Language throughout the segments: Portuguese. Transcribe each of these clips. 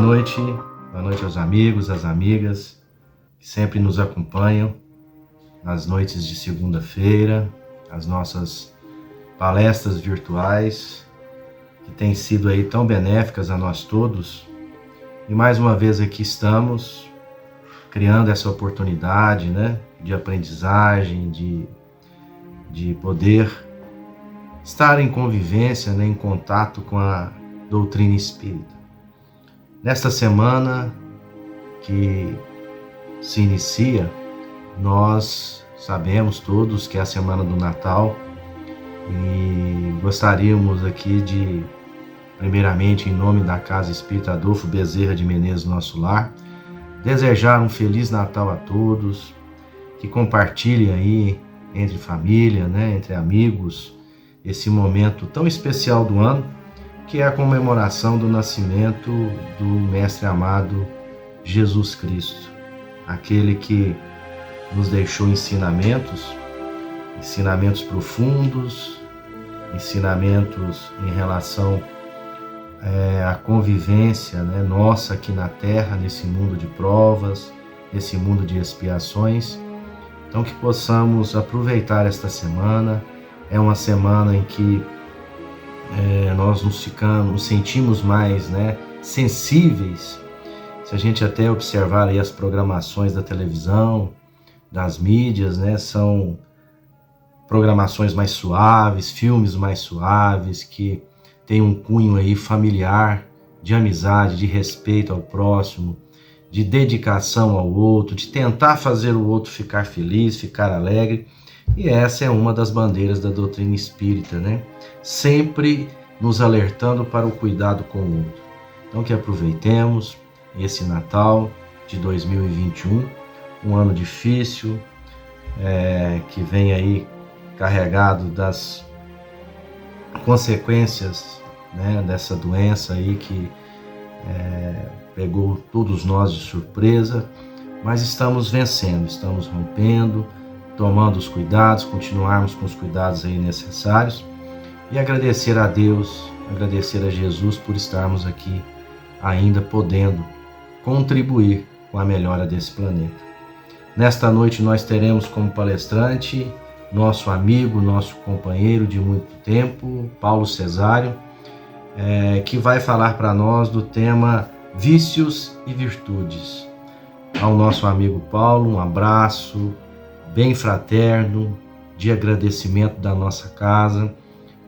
Boa noite aos amigos, às amigas que sempre nos acompanham nas noites de segunda-feira, as nossas palestras virtuais, que têm sido aí tão benéficas a nós todos. E mais uma vez aqui estamos, criando essa oportunidade, né, de aprendizagem, de poder estar em convivência, né, em contato com a doutrina espírita. Nesta semana que se inicia, nós sabemos todos que é a semana do Natal e gostaríamos aqui de, primeiramente, em nome da Casa Espírita Adolfo Bezerra de Menezes, nosso lar, desejar um Feliz Natal a todos, que compartilhem aí entre família, né, entre amigos, esse momento tão especial do ano, que é a comemoração do nascimento do Mestre amado Jesus Cristo, aquele que nos deixou ensinamentos profundos, ensinamentos em relação à convivência, né, nossa aqui na Terra, nesse mundo de provas, nesse mundo de expiações. Então que possamos aproveitar esta semana. É uma semana em que nós nos sentimos mais, né, sensíveis. Se a gente até observar aí as programações da televisão, das mídias, né, são programações mais suaves, filmes mais suaves, que tem um cunho aí familiar, de amizade, de respeito ao próximo, de dedicação ao outro, de tentar fazer o outro ficar feliz, ficar alegre. E essa é uma das bandeiras da doutrina espírita, né? Sempre nos alertando para o cuidado com o outro. Então que aproveitemos esse Natal de 2021, um ano difícil, que vem aí carregado das consequências, né, dessa doença aí que pegou todos nós de surpresa, mas estamos vencendo, estamos rompendo, tomando os cuidados, continuarmos com os cuidados aí necessários e agradecer a Deus, agradecer a Jesus por estarmos aqui ainda podendo contribuir com a melhora desse planeta. Nesta noite nós teremos como palestrante nosso amigo, nosso companheiro de muito tempo, Paulo Cesário, que vai falar para nós do tema vícios e virtudes. Ao nosso amigo Paulo, um abraço bem fraterno, de agradecimento da nossa casa,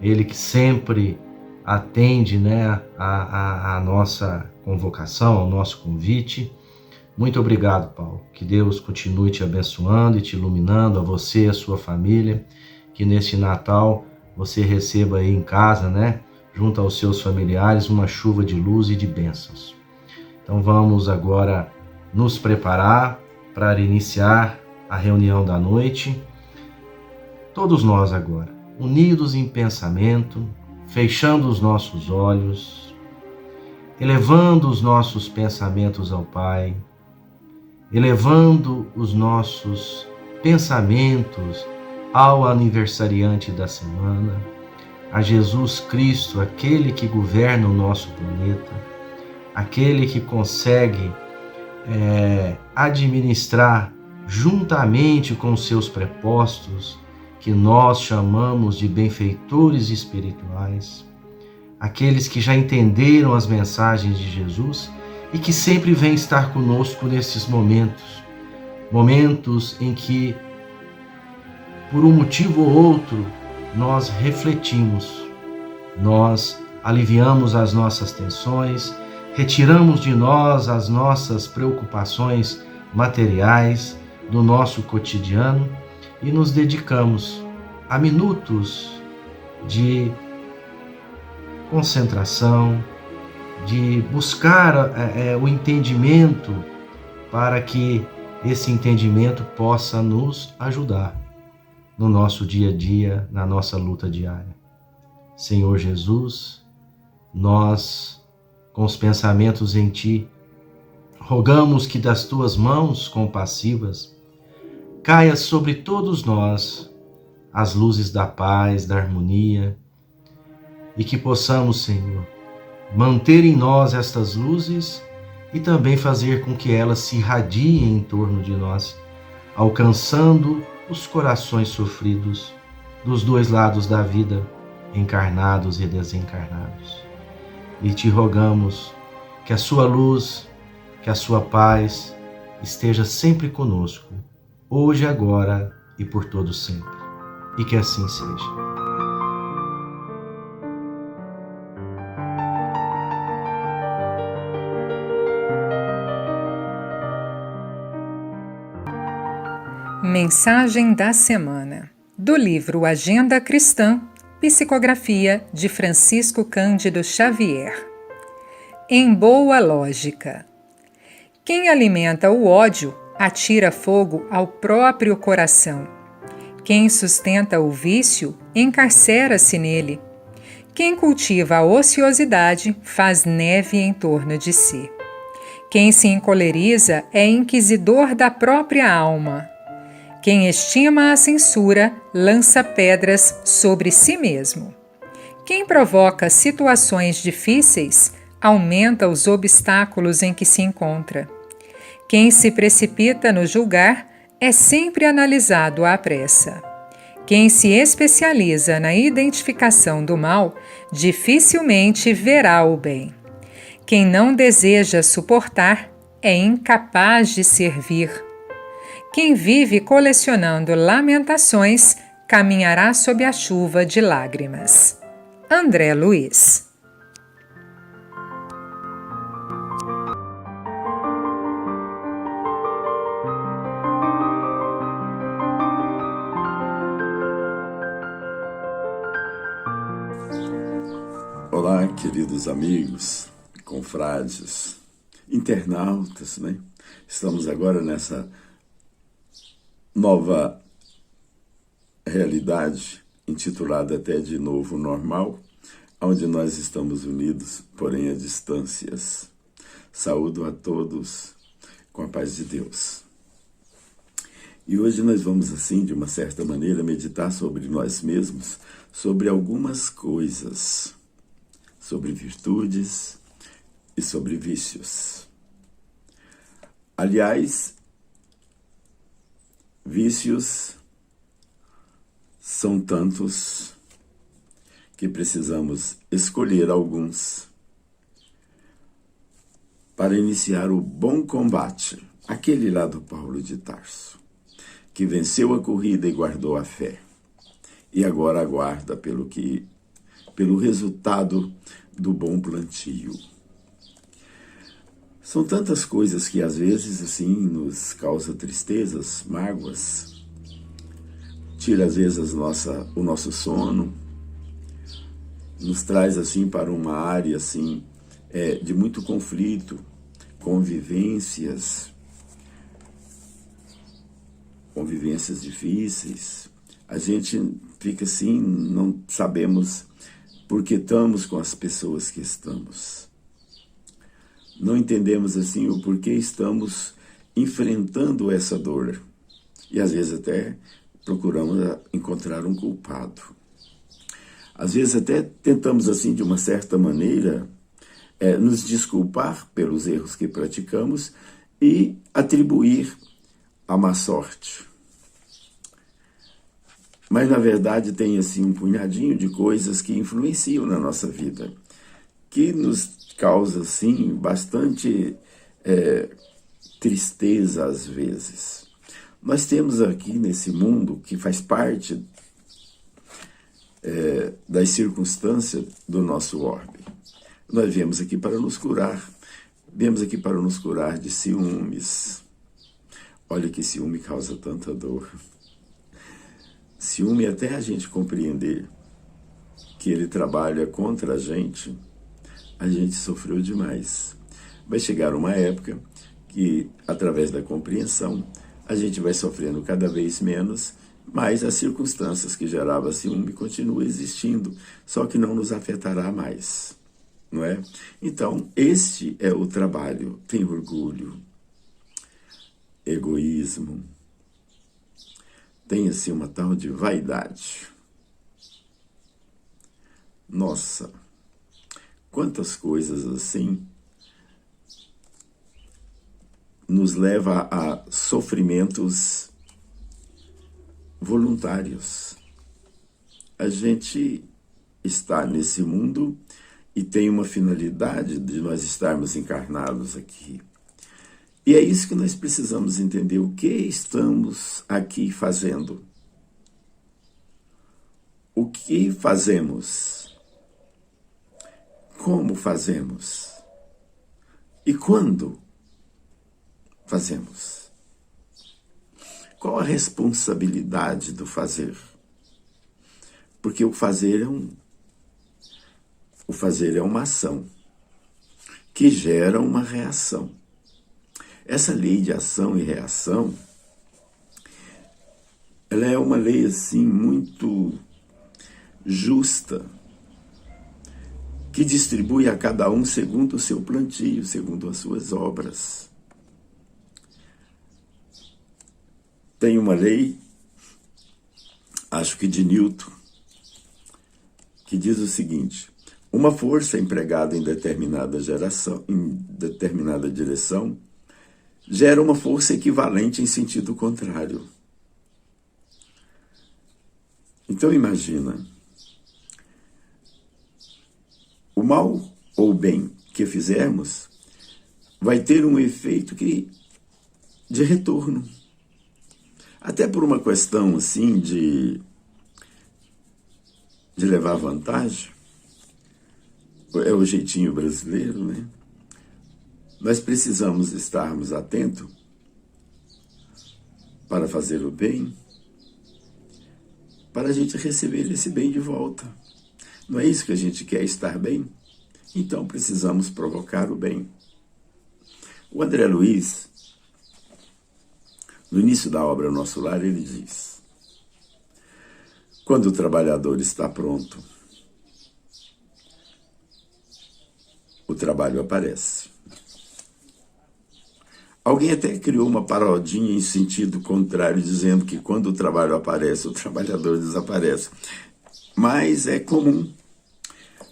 ele que sempre atende, né, a nossa convocação, ao nosso convite. Muito obrigado, Paulo. Que Deus continue te abençoando e te iluminando, a você e a sua família, que neste Natal você receba aí em casa, né, junto aos seus familiares, uma chuva de luz e de bênçãos. Então vamos agora nos preparar para iniciar a reunião da noite. Todos nós agora, unidos em pensamento, fechando os nossos olhos, elevando os nossos pensamentos ao Pai, elevando os nossos pensamentos ao aniversariante da semana, a Jesus Cristo, aquele que governa o nosso planeta, aquele que consegue administrar juntamente com seus prepostos, que nós chamamos de benfeitores espirituais, aqueles que já entenderam as mensagens de Jesus e que sempre vêm estar conosco nesses momentos em que, por um motivo ou outro, nós refletimos, nós aliviamos as nossas tensões, retiramos de nós as nossas preocupações materiais do nosso cotidiano e nos dedicamos a minutos de concentração, de buscar o entendimento, para que esse entendimento possa nos ajudar no nosso dia a dia, na nossa luta diária. Senhor Jesus, nós, com os pensamentos em Ti, rogamos que das Tuas mãos compassivas caia sobre todos nós as luzes da paz, da harmonia, e que possamos, Senhor, manter em nós estas luzes e também fazer com que elas se irradiem em torno de nós, alcançando os corações sofridos dos dois lados da vida, encarnados e desencarnados. E te rogamos que a sua luz, que a sua paz esteja sempre conosco, hoje, agora e por todo sempre. E que assim seja. Mensagem da semana, do livro Agenda Cristã, psicografia de Francisco Cândido Xavier. Em boa lógica. Quem alimenta o ódio atira fogo ao próprio coração. Quem sustenta o vício encarcera-se nele. Quem cultiva a ociosidade faz neve em torno de si. Quem se encoleriza é inquisidor da própria alma. Quem estima a censura lança pedras sobre si mesmo. Quem provoca situações difíceis aumenta os obstáculos em que se encontra. Quem se precipita no julgar é sempre analisado à pressa. Quem se especializa na identificação do mal dificilmente verá o bem. Quem não deseja suportar é incapaz de servir. Quem vive colecionando lamentações caminhará sob a chuva de lágrimas. André Luiz. Olá, queridos amigos, confrades, internautas, né? Estamos agora nessa nova realidade, intitulada até de Novo Normal, onde nós estamos unidos, porém a distâncias. Saúdo a todos com a paz de Deus. E hoje nós vamos, assim, de uma certa maneira, meditar sobre nós mesmos, sobre algumas coisas, sobre virtudes e sobre vícios. Aliás, vícios são tantos que precisamos escolher alguns para iniciar o bom combate, aquele lá do Paulo de Tarso, que venceu a corrida e guardou a fé, e agora aguarda pelo resultado do bom plantio. São tantas coisas que às vezes assim nos causa tristezas, mágoas, tira às vezes o nosso sono, nos traz assim para uma área assim de muito conflito, convivências difíceis. A gente fica assim, não sabemos por que estamos com as pessoas que estamos. Não entendemos assim o porquê estamos enfrentando essa dor. E às vezes até procuramos encontrar um culpado. Às vezes até tentamos assim, de uma certa maneira, nos desculpar pelos erros que praticamos e atribuir a má sorte. Mas na verdade tem assim um punhadinho de coisas que influenciam na nossa vida, que nos causa, assim, bastante tristeza às vezes. Nós temos aqui nesse mundo, que faz parte das circunstâncias do nosso orbe. Nós viemos aqui para nos curar. Viemos aqui para nos curar de ciúmes. Olha que ciúme causa tanta dor. Ciúme até a gente compreender que ele trabalha contra a gente sofreu demais. Vai chegar uma época que, através da compreensão, a gente vai sofrendo cada vez menos, mas as circunstâncias que geravam ciúme continuam existindo, só que não nos afetará mais, não é? Então, este é o trabalho. Tem orgulho, egoísmo, tem assim uma tal de vaidade. Nossa, quantas coisas assim nos leva a sofrimentos voluntários. A gente está nesse mundo e tem uma finalidade de nós estarmos encarnados aqui. E é isso que nós precisamos entender, o que estamos aqui fazendo. O que fazemos? Como fazemos? E quando fazemos? Qual a responsabilidade do fazer? Porque o fazer é uma ação que gera uma reação. Essa lei de ação e reação, ela é uma lei assim muito justa, que distribui a cada um segundo o seu plantio, segundo as suas obras. Tem uma lei, acho que de Newton, que diz o seguinte: uma força empregada em determinada direção, gera uma força equivalente em sentido contrário. Então imagina, o mal ou o bem que fizermos vai ter um efeito de retorno. Até por uma questão assim de levar vantagem, é o jeitinho brasileiro, né? Nós precisamos estarmos atentos para fazer o bem, para a gente receber esse bem de volta. Não é isso que a gente quer, estar bem? Então precisamos provocar o bem. O André Luiz, no início da obra Nosso Lar, ele diz: quando o trabalhador está pronto, o trabalho aparece. Alguém até criou uma parodinha em sentido contrário, dizendo que quando o trabalho aparece, o trabalhador desaparece. Mas é comum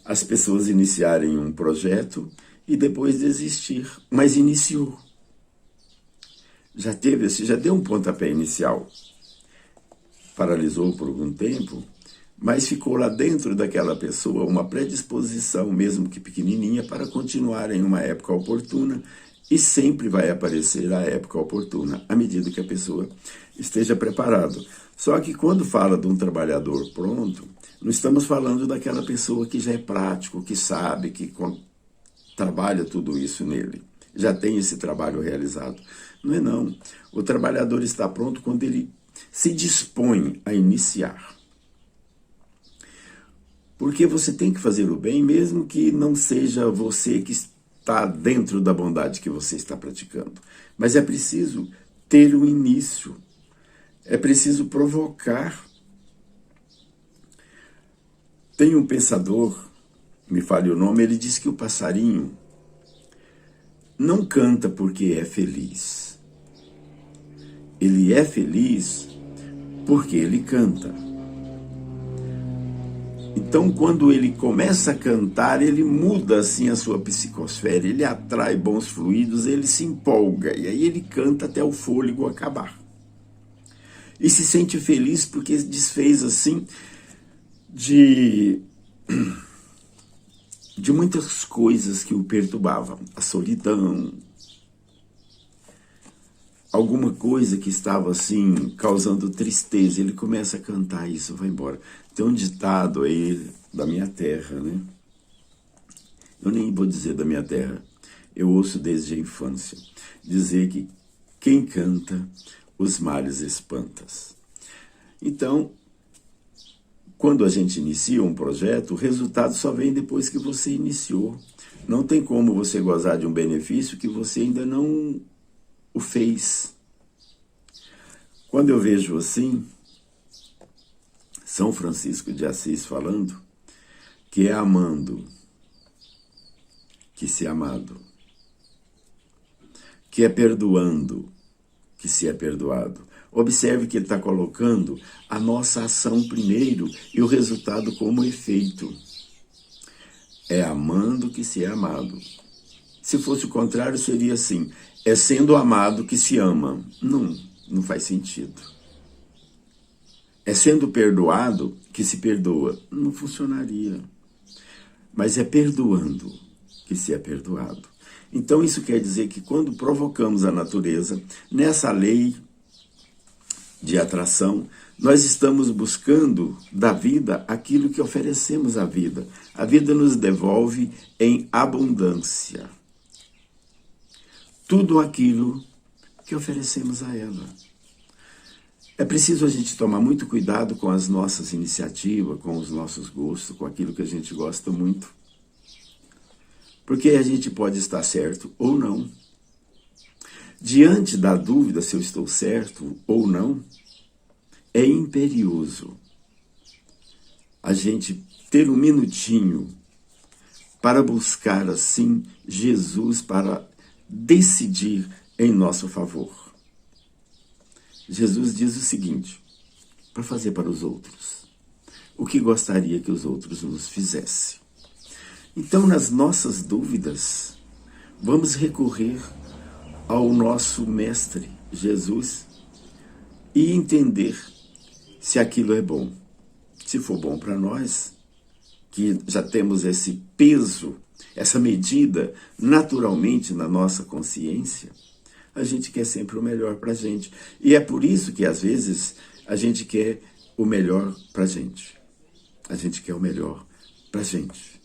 as pessoas iniciarem um projeto e depois desistir. Mas iniciou. Já deu um pontapé inicial. Paralisou por algum tempo, mas ficou lá dentro daquela pessoa uma predisposição, mesmo que pequenininha, para continuar em uma época oportuna. E sempre vai aparecer a época oportuna, à medida que a pessoa esteja preparada. Só que quando fala de um trabalhador pronto, não estamos falando daquela pessoa que já é prático, que sabe, que trabalha tudo isso nele. Já tem esse trabalho realizado. Não é não. O trabalhador está pronto quando ele se dispõe a iniciar. Porque você tem que fazer o bem, mesmo que não seja você que está dentro da bondade que você está praticando. Mas é preciso ter um início. É preciso provocar. Tem um pensador, me fale o nome, ele diz que o passarinho não canta porque é feliz. Ele é feliz porque ele canta. Então, quando ele começa a cantar, ele muda assim a sua psicosfera, ele atrai bons fluidos, ele se empolga, e aí ele canta até o fôlego acabar. E se sente feliz porque desfez assim de muitas coisas que o perturbavam. A solidão, alguma coisa que estava assim causando tristeza, ele começa a cantar, isso vai embora. Tem um ditado aí da minha terra, né? Eu nem vou dizer da minha terra, eu ouço desde a infância dizer que quem canta, os males espantas. Então, quando a gente inicia um projeto, o resultado só vem depois que você iniciou. Não tem como você gozar de um benefício que você ainda não o fez. Quando eu vejo assim, São Francisco de Assis falando que é amando que se é amado, que é perdoando que se é perdoado. Observe que ele está colocando a nossa ação primeiro e o resultado como efeito. É amando que se é amado. Se fosse o contrário, seria assim: é sendo amado que se ama. Não faz sentido. É sendo perdoado que se perdoa. Não funcionaria. Mas é perdoando que se é perdoado. Então isso quer dizer que quando provocamos a natureza, nessa lei de atração, nós estamos buscando da vida aquilo que oferecemos à vida. A vida nos devolve em abundância tudo aquilo que oferecemos a ela. É preciso a gente tomar muito cuidado com as nossas iniciativas, com os nossos gostos, com aquilo que a gente gosta muito. Porque a gente pode estar certo ou não. Diante da dúvida se eu estou certo ou não, é imperioso a gente ter um minutinho para buscar assim Jesus para decidir em nosso favor. Jesus diz o seguinte, para fazer para os outros o que gostaria que os outros nos fizessem. Então, nas nossas dúvidas, vamos recorrer ao nosso Mestre, Jesus, e entender se aquilo é bom. Se for bom para nós, que já temos esse peso, essa medida naturalmente na nossa consciência, a gente quer sempre o melhor para a gente. E é por isso que, às vezes, a gente quer o melhor para a gente. A gente quer o melhor para a gente.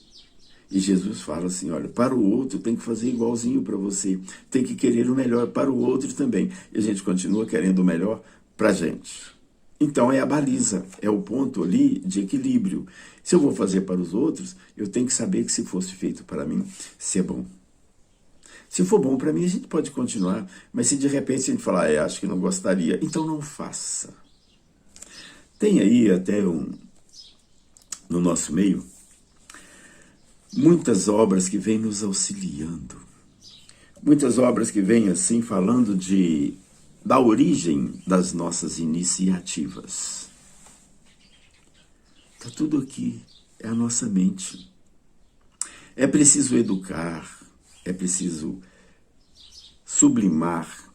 E Jesus fala assim, olha, para o outro tem que fazer igualzinho para você. Tem que querer o melhor para o outro também. E a gente continua querendo o melhor para a gente. Então é a baliza, é o ponto ali de equilíbrio. Se eu vou fazer para os outros, eu tenho que saber que se fosse feito para mim, se é bom. Se for bom para mim, a gente pode continuar. Mas se de repente a gente falar, acho que não gostaria, então não faça. Tem aí até no nosso meio, muitas obras que vêm nos auxiliando. Muitas obras que vêm assim falando da origem das nossas iniciativas. Está tudo aqui, é a nossa mente. É preciso educar, é preciso sublimar,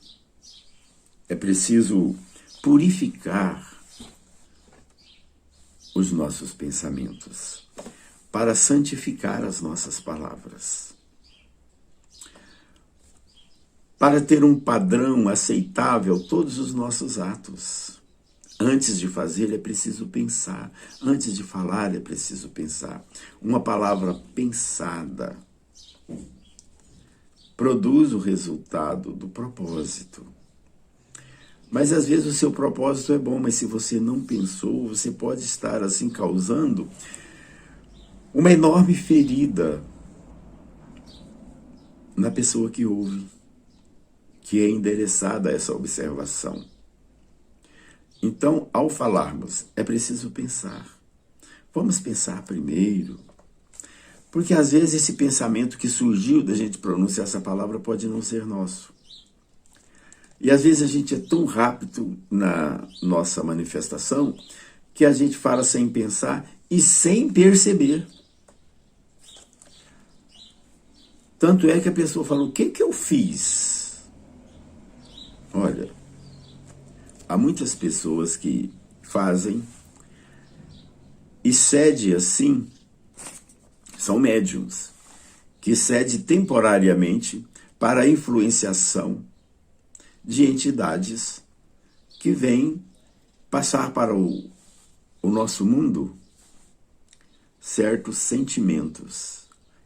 é preciso purificar os nossos pensamentos para santificar as nossas palavras. Para ter um padrão aceitável todos os nossos atos. Antes de fazer é preciso pensar, antes de falar é preciso pensar. Uma palavra pensada produz o resultado do propósito. Mas às vezes o seu propósito é bom, mas se você não pensou, você pode estar assim causando uma enorme ferida na pessoa que ouve, que é endereçada a essa observação. Então, ao falarmos, é preciso pensar. Vamos pensar primeiro, porque às vezes esse pensamento que surgiu da gente pronunciar essa palavra pode não ser nosso. E às vezes a gente é tão rápido na nossa manifestação que a gente fala sem pensar e sem perceber. Tanto é que a pessoa fala, o que eu fiz? Olha, há muitas pessoas que fazem e cede assim, são médiums, que cede temporariamente para a influenciação de entidades que vêm passar para o nosso mundo certos sentimentos.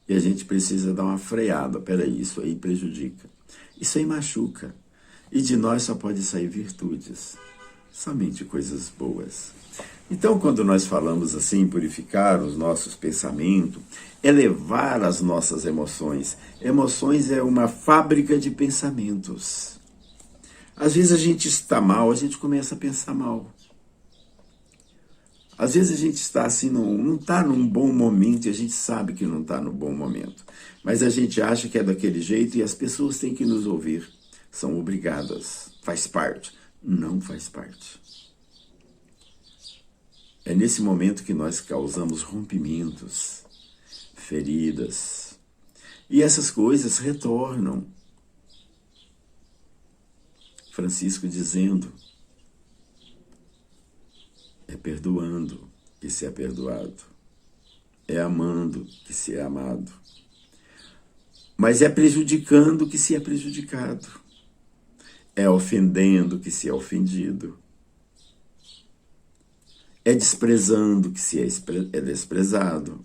E a gente precisa dar uma freada. Peraí, isso aí prejudica. Isso aí machuca. E de nós só pode sair virtudes. Somente coisas boas. Então, quando nós falamos assim, purificar os nossos pensamentos, elevar as nossas emoções. Emoções é uma fábrica de pensamentos. Às vezes a gente está mal, a gente começa a pensar mal. Às vezes a gente está assim, não está num bom momento e a gente sabe que não está no bom momento. Mas a gente acha que é daquele jeito e as pessoas têm que nos ouvir. São obrigadas. Faz parte. Não faz parte. É nesse momento que nós causamos rompimentos, feridas. E essas coisas retornam. Francisco dizendo: é perdoando que se é perdoado, é amando que se é amado, mas é prejudicando que se é prejudicado, é ofendendo que se é ofendido, é desprezando que se é desprezado.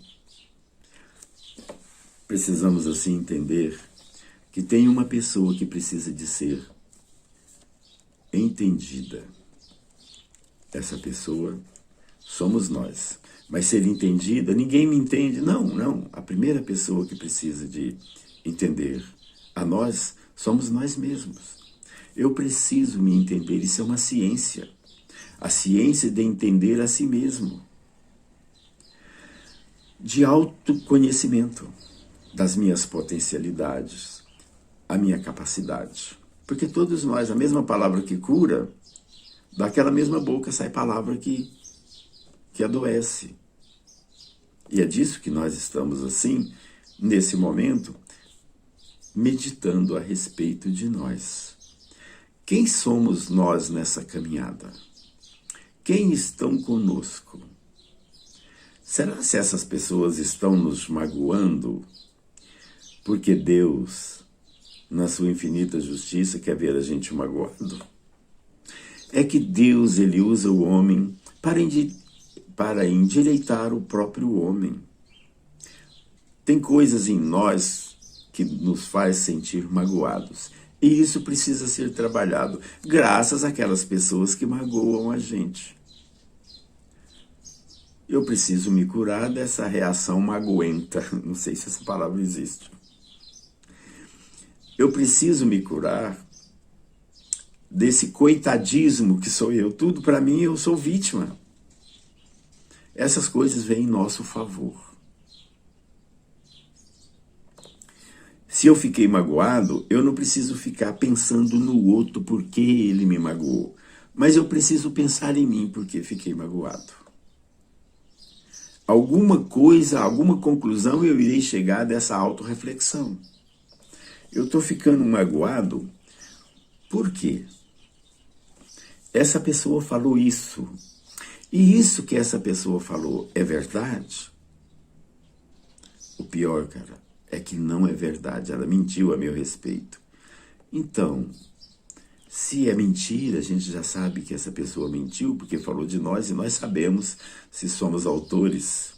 Precisamos assim entender que tem uma pessoa que precisa de ser entendida. Essa pessoa somos nós. Mas ser entendida, ninguém me entende. Não. A primeira pessoa que precisa de entender a nós somos nós mesmos. Eu preciso me entender. Isso é uma ciência. A ciência de entender a si mesmo. De autoconhecimento das minhas potencialidades, a minha capacidade. Porque todos nós, a mesma palavra que cura, daquela mesma boca sai palavra que adoece. E é disso que nós estamos assim, nesse momento, meditando a respeito de nós. Quem somos nós nessa caminhada? Quem estão conosco? Será se essas pessoas estão nos magoando? Porque Deus, na sua infinita justiça, quer ver a gente magoado? É que Deus, ele usa o homem para endireitar o próprio homem. Tem coisas em nós que nos faz sentir magoados. E isso precisa ser trabalhado, graças àquelas pessoas que magoam a gente. Eu preciso me curar dessa reação magoenta. Não sei se essa palavra existe. Eu preciso me curar desse coitadismo que sou eu. Tudo para mim, eu sou vítima. Essas coisas vêm em nosso favor. Se eu fiquei magoado, eu não preciso ficar pensando no outro porque ele me magoou. Mas eu preciso pensar em mim porque fiquei magoado. Alguma coisa, alguma conclusão eu irei chegar dessa autorreflexão. Eu estou ficando magoado, por quê? Essa pessoa falou isso. E isso que essa pessoa falou é verdade? O pior, cara, é que não é verdade. Ela mentiu a meu respeito. Então, se é mentira, a gente já sabe que essa pessoa mentiu porque falou de nós e nós sabemos se somos autores,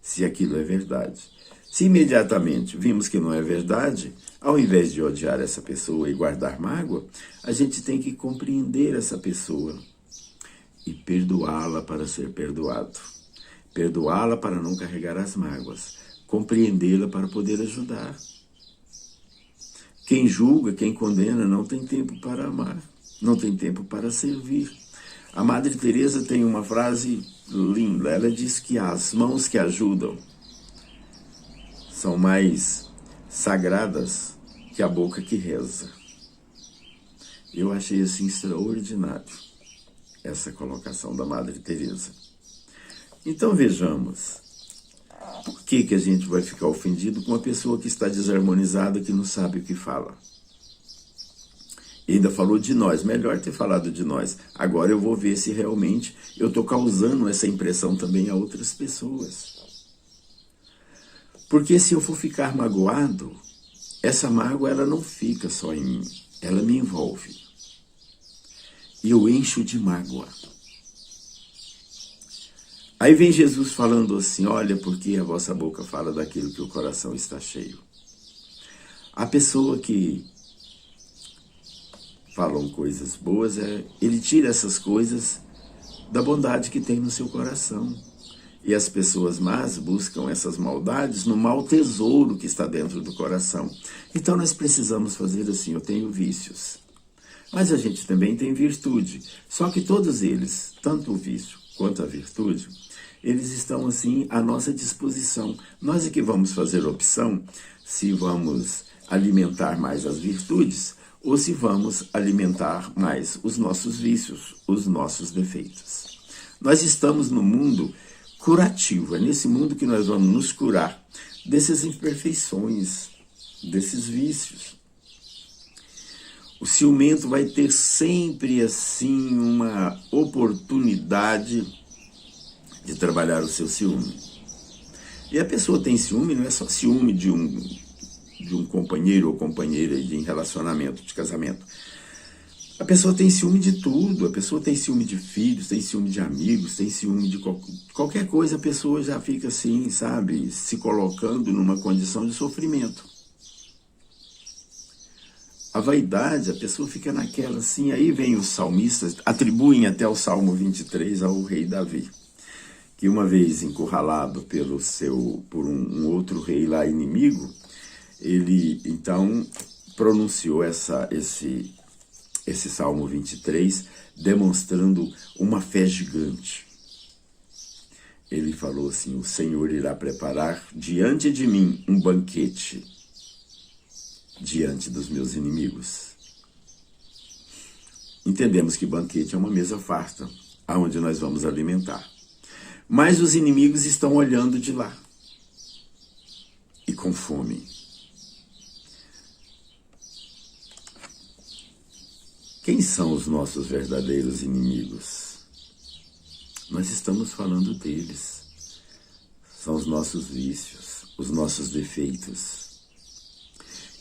se aquilo é verdade. Se imediatamente vimos que não é verdade, ao invés de odiar essa pessoa e guardar mágoa, a gente tem que compreender essa pessoa e perdoá-la para ser perdoado. Perdoá-la para não carregar as mágoas. Compreendê-la para poder ajudar. Quem julga, quem condena, não tem tempo para amar, não tem tempo para servir. A Madre Teresa tem uma frase linda, ela diz que as mãos que ajudam são mais sagradas que a boca que reza. Eu achei assim extraordinário essa colocação da Madre Teresa. Então vejamos, por que a gente vai ficar ofendido com uma pessoa que está desarmonizada, que não sabe o que fala? E ainda falou de nós, melhor ter falado de nós. Agora eu vou ver se realmente eu estou causando essa impressão também a outras pessoas. Porque se eu for ficar magoado, essa mágoa ela não fica só em mim, ela me envolve. E eu encho de mágoa. Aí vem Jesus falando assim, olha, porque a vossa boca fala daquilo que o coração está cheio. A pessoa que falam coisas boas, ele tira essas coisas da bondade que tem no seu coração. E as pessoas más buscam essas maldades no mau tesouro que está dentro do coração. Então nós precisamos fazer assim, eu tenho vícios. Mas a gente também tem virtude. Só que todos eles, tanto o vício quanto a virtude, eles estão assim à nossa disposição. Nós é que vamos fazer opção se vamos alimentar mais as virtudes ou se vamos alimentar mais os nossos vícios, os nossos defeitos. Nós estamos no mundo curativo, é nesse mundo que nós vamos nos curar dessas imperfeições, desses vícios. O ciumento vai ter sempre assim uma oportunidade de trabalhar o seu ciúme. E a pessoa tem ciúme, não é só ciúme de um companheiro ou companheira em relacionamento, de casamento. A pessoa tem ciúme de tudo, a pessoa tem ciúme de filhos, tem ciúme de amigos, tem ciúme de qualquer coisa, a pessoa já fica assim, sabe, se colocando numa condição de sofrimento. A vaidade, a pessoa fica naquela assim, aí vem os salmistas, atribuem até o Salmo 23 ao rei Davi, que uma vez encurralado por um outro rei lá inimigo, ele então pronunciou esse Salmo 23, demonstrando uma fé gigante. Ele falou assim, o Senhor irá preparar diante de mim um banquete, diante dos meus inimigos. Entendemos que banquete é uma mesa farta, aonde nós vamos alimentar. Mas os inimigos estão olhando de lá, e com fome. Quem são os nossos verdadeiros inimigos? Nós estamos falando deles. São os nossos vícios, os nossos defeitos.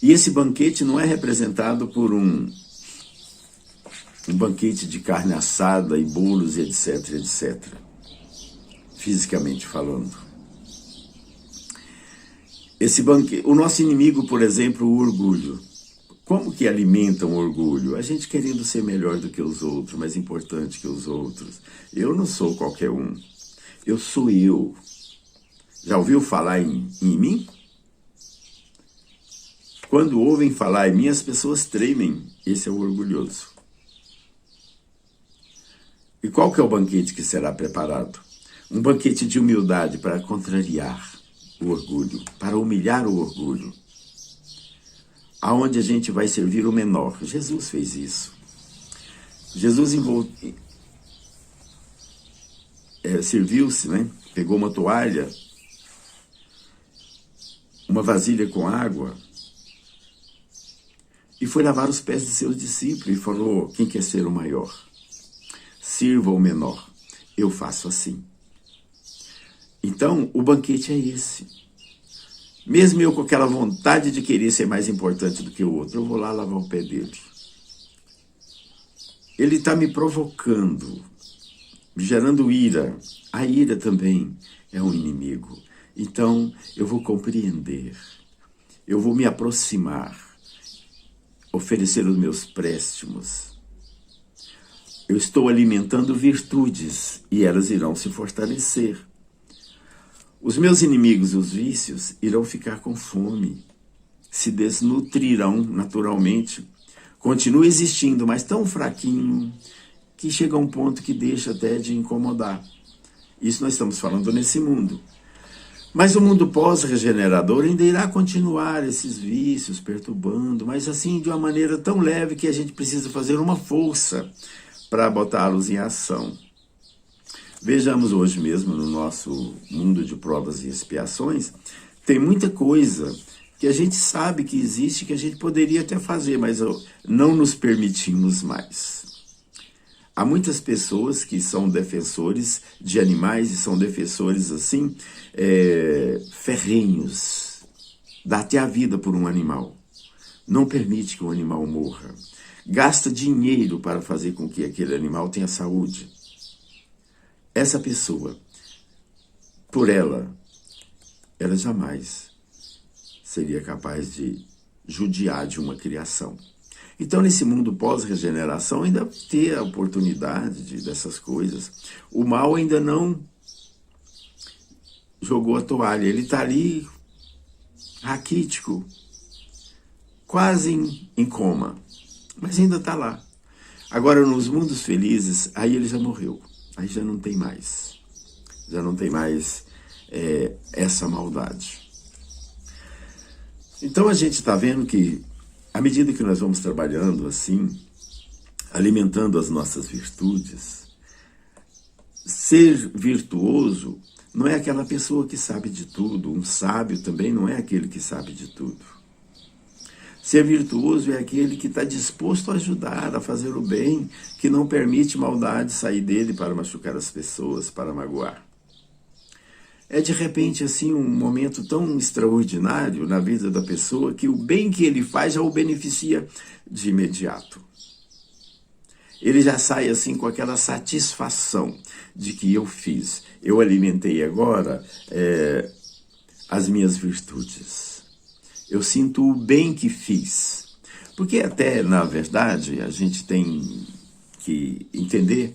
E esse banquete não é representado por um banquete de carne assada e bolos, etc, etc. Fisicamente falando. O nosso inimigo, por exemplo, o orgulho. Como que alimenta um orgulho? A gente querendo ser melhor do que os outros, mais importante que os outros. Eu não sou qualquer um. Eu sou eu. Já ouviu falar em mim? Quando ouvem falar em mim, as pessoas tremem. Esse é o orgulhoso. E qual que é o banquete que será preparado? Um banquete de humildade para contrariar o orgulho, para humilhar o orgulho. Aonde a gente vai servir o menor. Jesus fez isso. Jesus serviu-se, né? Pegou uma toalha, uma vasilha com água, e foi lavar os pés de seus discípulos e falou, quem quer ser o maior? Sirva o menor. Eu faço assim. Então, o banquete é esse. Mesmo eu com aquela vontade de querer ser mais importante do que o outro, eu vou lá lavar o pé dele. Ele está me provocando, me gerando ira. A ira também é um inimigo. Então, eu vou compreender. Eu vou me aproximar. Oferecer os meus préstimos. Eu estou alimentando virtudes e elas irão se fortalecer. Os meus inimigos, os vícios, irão ficar com fome, se desnutrirão naturalmente, continua existindo, mas tão fraquinho que chega a um ponto que deixa até de incomodar. Isso nós estamos falando nesse mundo. Mas o mundo pós-regenerador ainda irá continuar esses vícios perturbando, mas assim de uma maneira tão leve que a gente precisa fazer uma força para botá-los em ação. Vejamos hoje mesmo no nosso mundo de provas e expiações, tem muita coisa que a gente sabe que existe, que a gente poderia até fazer, mas não nos permitimos mais. Há muitas pessoas que são defensores de animais e são defensores assim, ferrenhos. Dá até a vida por um animal. Não permite que o animal morra. Gasta dinheiro para fazer com que aquele animal tenha saúde. Essa pessoa, por ela jamais seria capaz de judiar de uma criação. Então, nesse mundo pós-regeneração, ainda ter a oportunidade dessas coisas. O mal ainda não jogou a toalha. Ele está ali, raquítico, quase em coma. Mas ainda está lá. Agora, nos mundos felizes, aí ele já morreu. Aí já não tem mais. Já não tem mais essa maldade. Então, a gente está vendo que, à medida que nós vamos trabalhando assim, alimentando as nossas virtudes, ser virtuoso não é aquela pessoa que sabe de tudo. Um sábio também não é aquele que sabe de tudo. Ser virtuoso é aquele que está disposto a ajudar, a fazer o bem, que não permite maldade sair dele para machucar as pessoas, para magoar. É de repente assim um momento tão extraordinário na vida da pessoa que o bem que ele faz já o beneficia de imediato. Ele já sai assim com aquela satisfação de que eu fiz. Eu alimentei agora as minhas virtudes. Eu sinto o bem que fiz. Porque até, na verdade, a gente tem que entender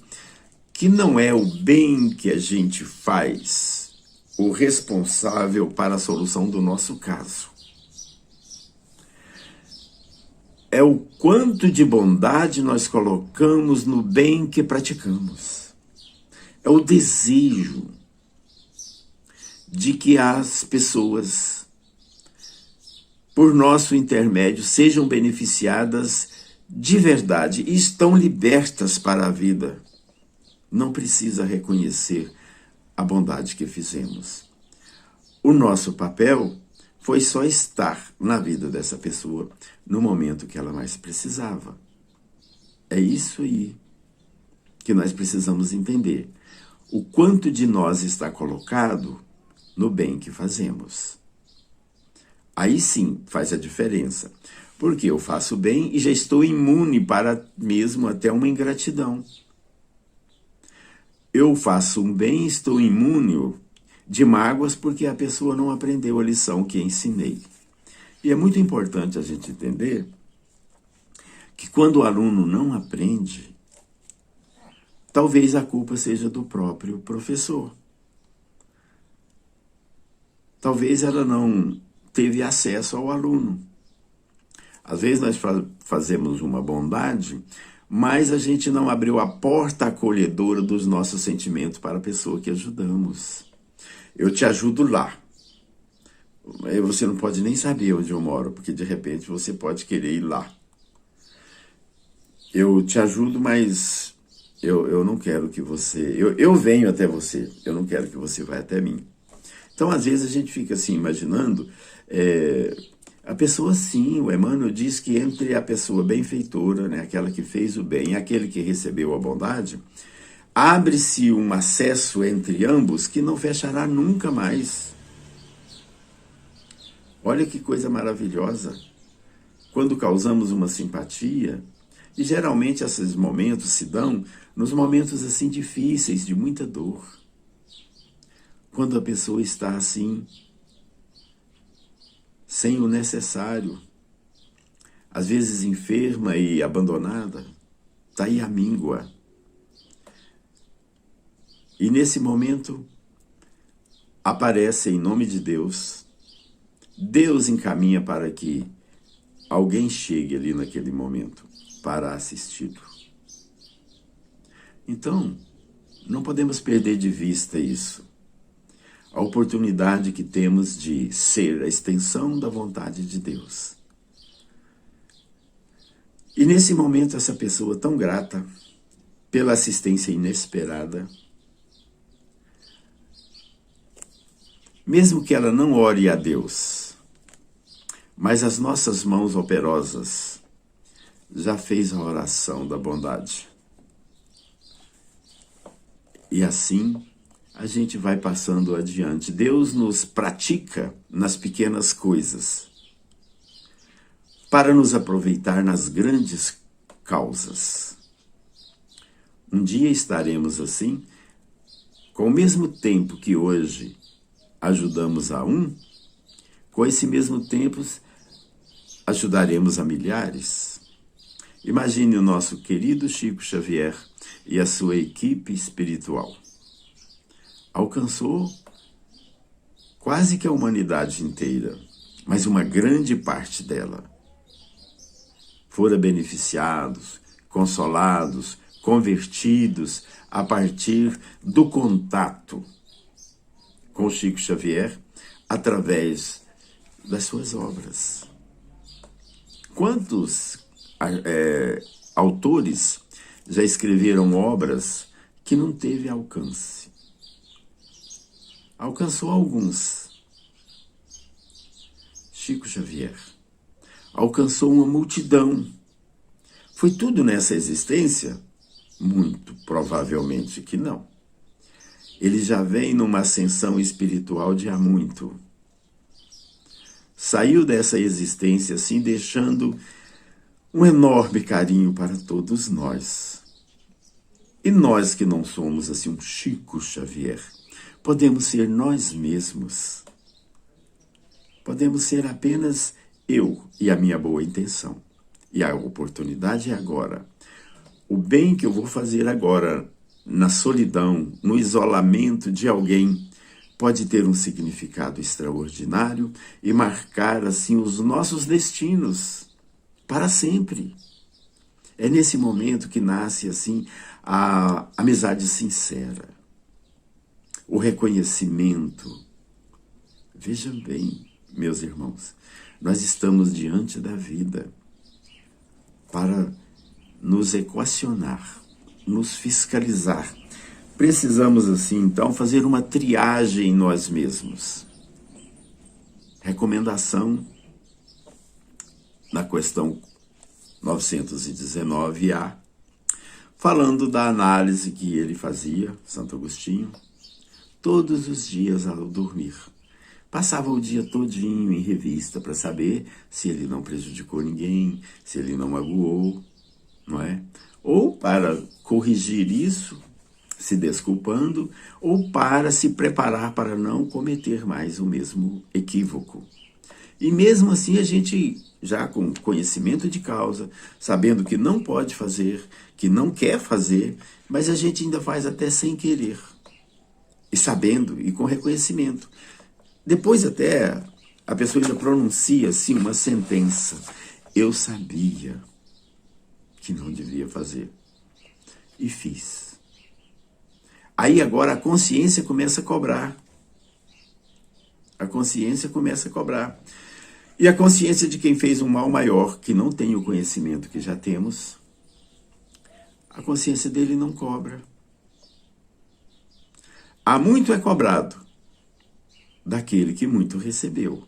que não é o bem que a gente faz o responsável para a solução do nosso caso. É o quanto de bondade nós colocamos no bem que praticamos. É o desejo de que as pessoas, por nosso intermédio, sejam beneficiadas de verdade e estão libertas para a vida. Não precisa reconhecer a bondade que fizemos. O nosso papel foi só estar na vida dessa pessoa no momento que ela mais precisava. É isso aí que nós precisamos entender. O quanto de nós está colocado no bem que fazemos. Aí sim faz a diferença, porque eu faço bem e já estou imune para mesmo até uma ingratidão. Eu faço um bem e estou imune de mágoas porque a pessoa não aprendeu a lição que ensinei. E é muito importante a gente entender que quando o aluno não aprende, talvez a culpa seja do próprio professor. Talvez ela não teve acesso ao aluno. Às vezes nós fazemos uma bondade, mas a gente não abriu a porta acolhedora dos nossos sentimentos para a pessoa que ajudamos. Eu te ajudo lá. Aí você não pode nem saber onde eu moro, porque de repente você pode querer ir lá. Eu te ajudo, mas eu não quero que você... Eu venho até você, eu não quero que você vá até mim. Então, às vezes, a gente fica assim, imaginando... a pessoa, sim, o Emmanuel diz que entre a pessoa benfeitora, né, aquela que fez o bem, e aquele que recebeu a bondade, abre-se um acesso entre ambos que não fechará nunca mais. Olha que coisa maravilhosa. Quando causamos uma simpatia, e geralmente esses momentos se dão nos momentos assim difíceis, de muita dor. Quando a pessoa está assim, sem o necessário, às vezes enferma e abandonada, está aí a míngua. E nesse momento, aparece em nome de Deus, Deus encaminha para que alguém chegue ali naquele momento para assisti-lo. Então, não podemos perder de vista isso. A oportunidade que temos de ser a extensão da vontade de Deus. E nesse momento, essa pessoa tão grata pela assistência inesperada, mesmo que ela não ore a Deus, mas as nossas mãos operosas já fez a oração da bondade. E assim a gente vai passando adiante. Deus nos pratica nas pequenas coisas para nos aproveitar nas grandes causas. Um dia estaremos assim, com o mesmo tempo que hoje ajudamos a um, com esse mesmo tempo ajudaremos a milhares. Imagine o nosso querido Chico Xavier e a sua equipe espiritual. Alcançou quase que a humanidade inteira, mas uma grande parte dela fora beneficiados, consolados, convertidos a partir do contato com Chico Xavier através das suas obras. Quantos autores já escreveram obras que não teve alcance? Alcançou alguns. Chico Xavier alcançou uma multidão. Foi tudo nessa existência? Muito provavelmente que não. Ele já vem numa ascensão espiritual de há muito. Saiu dessa existência assim, deixando um enorme carinho para todos nós. E nós que não somos assim um Chico Xavier, podemos ser nós mesmos. Podemos ser apenas eu e a minha boa intenção. E a oportunidade é agora. O bem que eu vou fazer agora, na solidão, no isolamento de alguém, pode ter um significado extraordinário e marcar assim os nossos destinos para sempre. É nesse momento que nasce assim a amizade sincera, o reconhecimento. Vejam bem, meus irmãos, nós estamos diante da vida para nos equacionar, nos fiscalizar. Precisamos, assim, então, fazer uma triagem em nós mesmos. Recomendação na questão 919A, falando da análise que ele fazia, Santo Agostinho, todos os dias ao dormir. Passava o dia todinho em revista para saber se ele não prejudicou ninguém, se ele não magoou, não é? Ou para corrigir isso, se desculpando, ou para se preparar para não cometer mais o mesmo equívoco. E mesmo assim a gente, já com conhecimento de causa, sabendo que não pode fazer, que não quer fazer, mas a gente ainda faz até sem querer. E sabendo, e com reconhecimento. Depois até a pessoa ainda pronuncia assim uma sentença. Eu sabia que não devia fazer. E fiz. Aí agora a consciência começa a cobrar. A consciência começa a cobrar. E a consciência de quem fez um mal maior, que não tem o conhecimento que já temos, a consciência dele não cobra. Há muito é cobrado daquele que muito recebeu.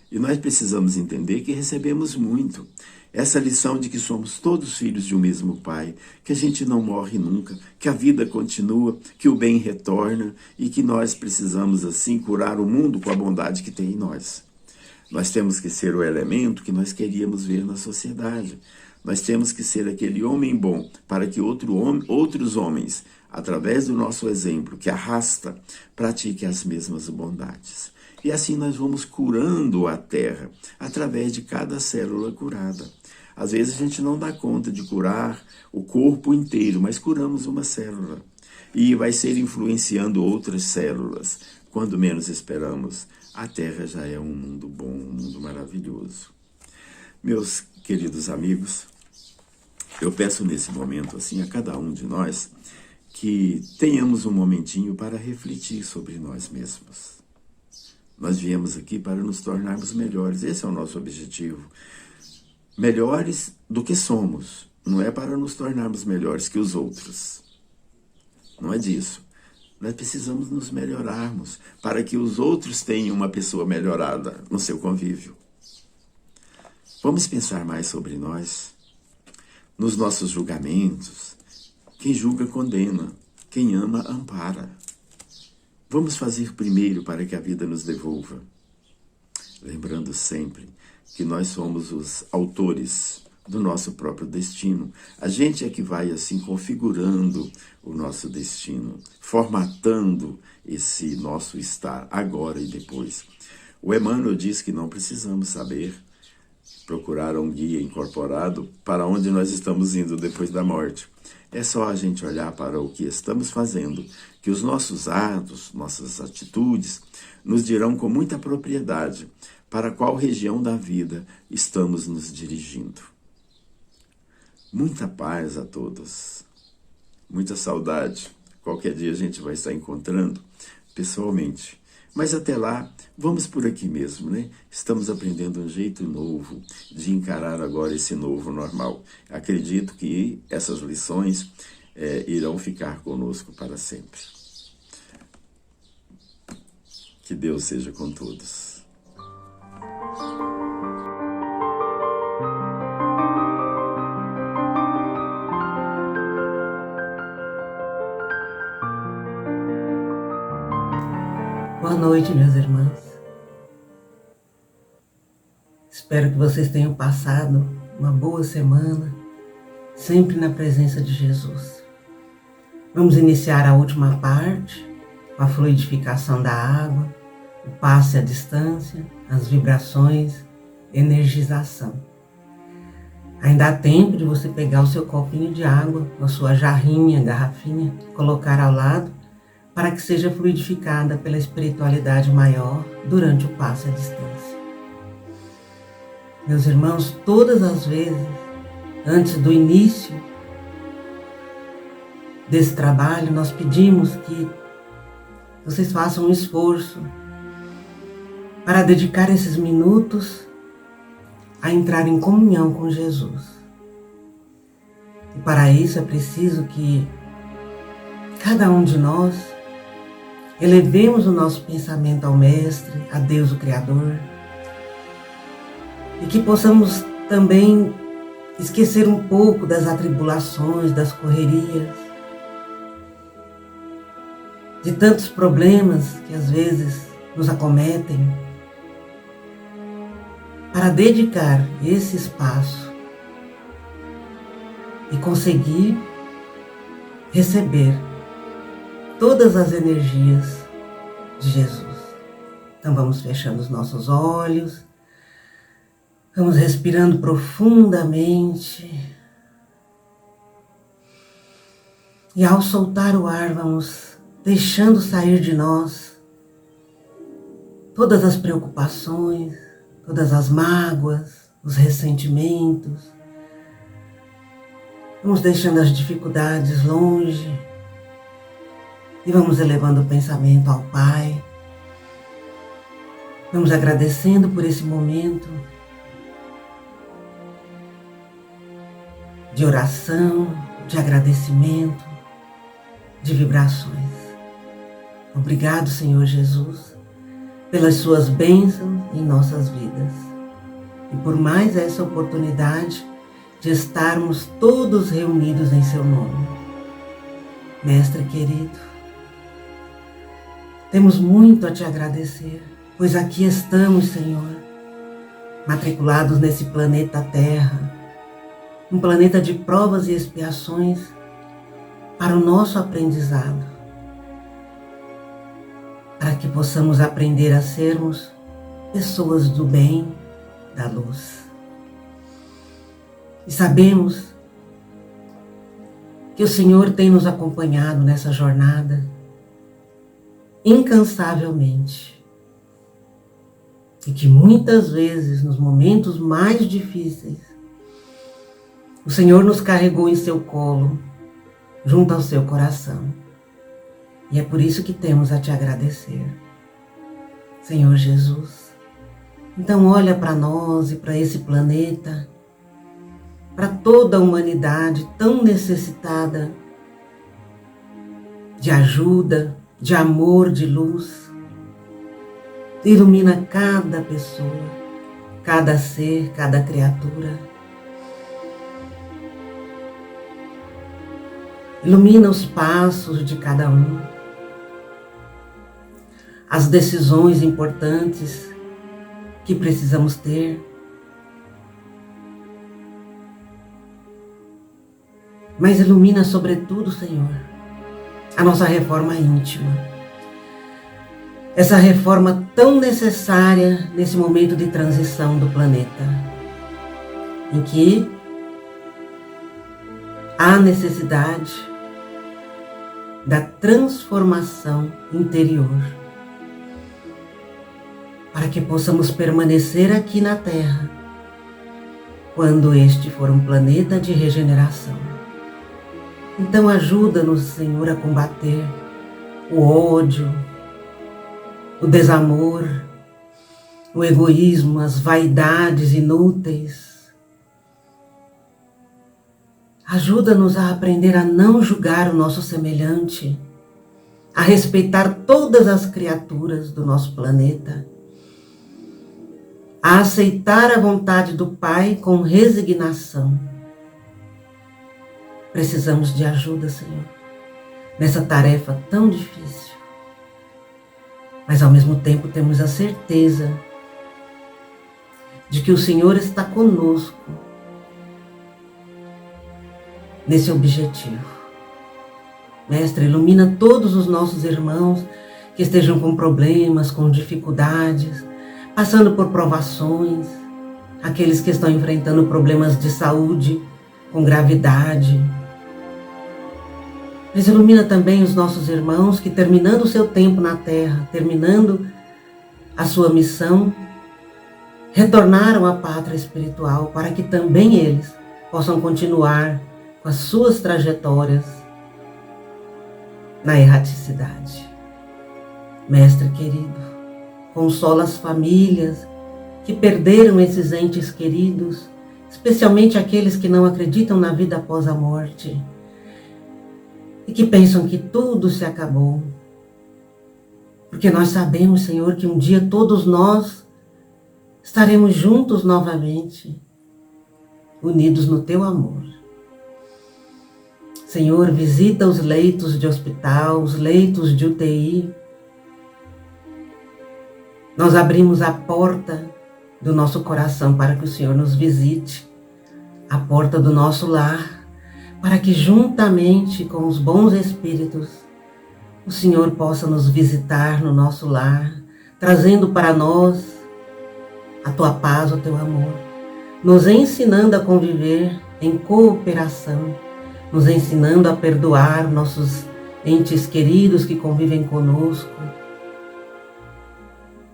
E nós precisamos entender que recebemos muito. Essa lição de que somos todos filhos de um mesmo Pai, que a gente não morre nunca, que a vida continua, que o bem retorna e que nós precisamos, assim, curar o mundo com a bondade que tem em nós. Nós temos que ser o elemento que nós queríamos ver na sociedade. Nós temos que ser aquele homem bom para que outros homens, através do nosso exemplo, que arrasta, pratiquem as mesmas bondades. E assim nós vamos curando a terra através de cada célula curada. Às vezes a gente não dá conta de curar o corpo inteiro, mas curamos uma célula. E vai ser influenciando outras células. Quando menos esperamos, a terra já é um mundo bom, um mundo maravilhoso. Meus queridos amigos, eu peço nesse momento assim a cada um de nós que tenhamos um momentinho para refletir sobre nós mesmos. Nós viemos aqui para nos tornarmos melhores, esse é o nosso objetivo. Melhores do que somos, não é para nos tornarmos melhores que os outros. Não é disso. Nós precisamos nos melhorarmos para que os outros tenham uma pessoa melhorada no seu convívio. Vamos pensar mais sobre nós, nos nossos julgamentos. Quem julga condena, quem ama ampara. Vamos fazer primeiro para que a vida nos devolva. Lembrando sempre que nós somos os autores do nosso próprio destino. A gente é que vai assim configurando o nosso destino, formatando esse nosso estar agora e depois. O Emmanuel diz que não precisamos saber, procurar um guia incorporado para onde nós estamos indo depois da morte. É só a gente olhar para o que estamos fazendo, que os nossos atos, nossas atitudes, nos dirão com muita propriedade para qual região da vida estamos nos dirigindo. Muita paz a todos, muita saudade. Qualquer dia a gente vai estar encontrando pessoalmente. Mas até lá, vamos por aqui mesmo, né? Estamos aprendendo um jeito novo de encarar agora esse novo normal. Acredito que essas lições irão ficar conosco para sempre. Que Deus seja com todos. Boa noite, meus irmãos. Espero que vocês tenham passado uma boa semana, sempre na presença de Jesus. Vamos iniciar a última parte, a fluidificação da água, o passe à distância, as vibrações, energização. Ainda há tempo de você pegar o seu copinho de água, a sua jarrinha, garrafinha, colocar ao lado, para que seja fluidificada pela espiritualidade maior durante o passe à distância. Meus irmãos, todas as vezes, antes do início desse trabalho, nós pedimos que vocês façam um esforço para dedicar esses minutos a entrar em comunhão com Jesus. E para isso é preciso que cada um de nós elevemos o nosso pensamento ao Mestre, a Deus o Criador, e que possamos também esquecer um pouco das atribulações, das correrias, de tantos problemas que às vezes nos acometem, para dedicar esse espaço e conseguir receber todas as energias de Jesus. Então vamos fechando os nossos olhos, vamos respirando profundamente e ao soltar o ar vamos deixando sair de nós todas as preocupações, todas as mágoas, os ressentimentos. Vamos deixando as dificuldades longe e vamos elevando o pensamento ao Pai. Vamos agradecendo por esse momento de oração, de agradecimento, de vibrações. Obrigado, Senhor Jesus, pelas suas bênçãos em nossas vidas e por mais essa oportunidade de estarmos todos reunidos em seu nome. Mestre querido, temos muito a te agradecer, pois aqui estamos, Senhor, matriculados nesse planeta Terra, um planeta de provas e expiações para o nosso aprendizado, para que possamos aprender a sermos pessoas do bem, da luz. E sabemos que o Senhor tem nos acompanhado nessa jornada incansavelmente e que muitas vezes, nos momentos mais difíceis, o Senhor nos carregou em seu colo, junto ao seu coração. E é por isso que temos a te agradecer, Senhor Jesus. Então olha para nós e para esse planeta, para toda a humanidade tão necessitada de ajuda, de amor, de luz. Ilumina cada pessoa, cada ser, cada criatura. Ilumina os passos de cada um, as decisões importantes que precisamos ter. Mas ilumina sobretudo, Senhor, a nossa reforma íntima. Essa reforma tão necessária nesse momento de transição do planeta, em que há necessidade da transformação interior, para que possamos permanecer aqui na Terra, quando este for um planeta de regeneração. Então ajuda-nos, Senhor, a combater o ódio, o desamor, o egoísmo, as vaidades inúteis. Ajuda-nos a aprender a não julgar o nosso semelhante, a respeitar todas as criaturas do nosso planeta, a aceitar a vontade do Pai com resignação. Precisamos de ajuda, Senhor, nessa tarefa tão difícil. mas ao mesmo tempo temos a certeza de que o Senhor está conosco nesse objetivo. Mestre, ilumina todos os nossos irmãos que estejam com problemas, com dificuldades, passando por provações, aqueles que estão enfrentando problemas de saúde com gravidade. Mas ilumina também os nossos irmãos que, terminando o seu tempo na terra, terminando a sua missão, retornaram à pátria espiritual para que também eles possam continuar com as suas trajetórias na erraticidade. Mestre querido, consola as famílias que perderam esses entes queridos, especialmente aqueles que não acreditam na vida após a morte e que pensam que tudo se acabou. Porque nós sabemos, Senhor, que um dia todos nós estaremos juntos novamente, unidos no Teu amor. Senhor, visita os leitos de hospital, os leitos de UTI. Nós abrimos a porta do nosso coração para que o Senhor nos visite, a porta do nosso lar, para que juntamente com os bons espíritos, o Senhor possa nos visitar no nosso lar, trazendo para nós a Tua paz, o Teu amor, nos ensinando a conviver em cooperação, nos ensinando a perdoar nossos entes queridos que convivem conosco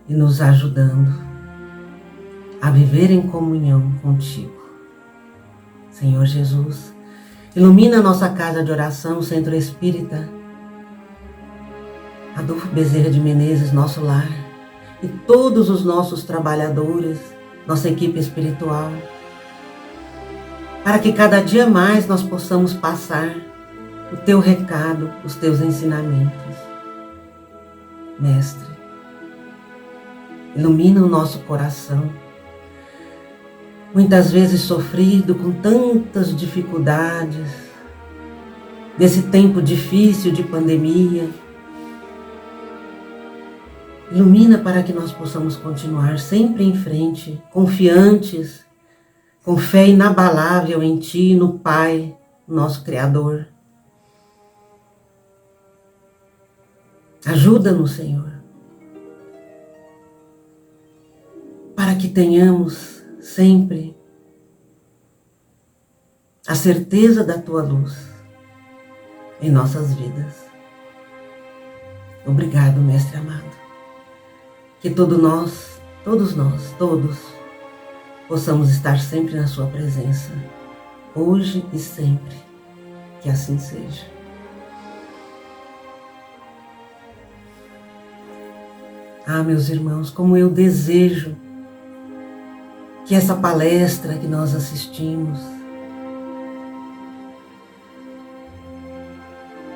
e nos ajudando a viver em comunhão contigo. Senhor Jesus, ilumina a nossa casa de oração, Centro Espírita Adolfo Bezerra de Menezes, nosso lar, e todos os nossos trabalhadores, nossa equipe espiritual, para que cada dia mais nós possamos passar o Teu recado, os Teus ensinamentos. Mestre, ilumina o nosso coração, muitas vezes sofrido com tantas dificuldades, nesse tempo difícil de pandemia. Ilumina para que nós possamos continuar sempre em frente, confiantes, com fé inabalável em Ti, no Pai, nosso Criador. Ajuda-nos, Senhor, para que tenhamos sempre a certeza da Tua luz em nossas vidas. Obrigado, Mestre amado. Que todos nós, possamos estar sempre na Sua presença, hoje e sempre, que assim seja. Ah, meus irmãos, como eu desejo que essa palestra que nós assistimos,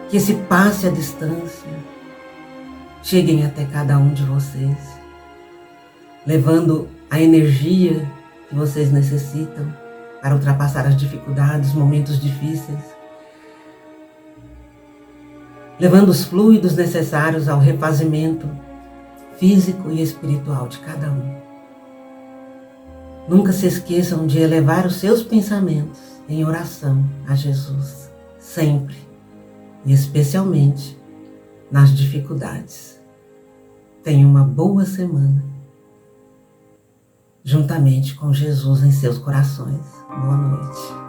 que esse passe à distância, cheguem até cada um de vocês, levando a energia que vocês necessitam para ultrapassar as dificuldades, momentos difíceis, levando os fluidos necessários ao refazimento físico e espiritual de cada um. Nunca se esqueçam de elevar os seus pensamentos em oração a Jesus, sempre, e especialmente nas dificuldades. Tenham uma boa semana, juntamente com Jesus em seus corações. Boa noite.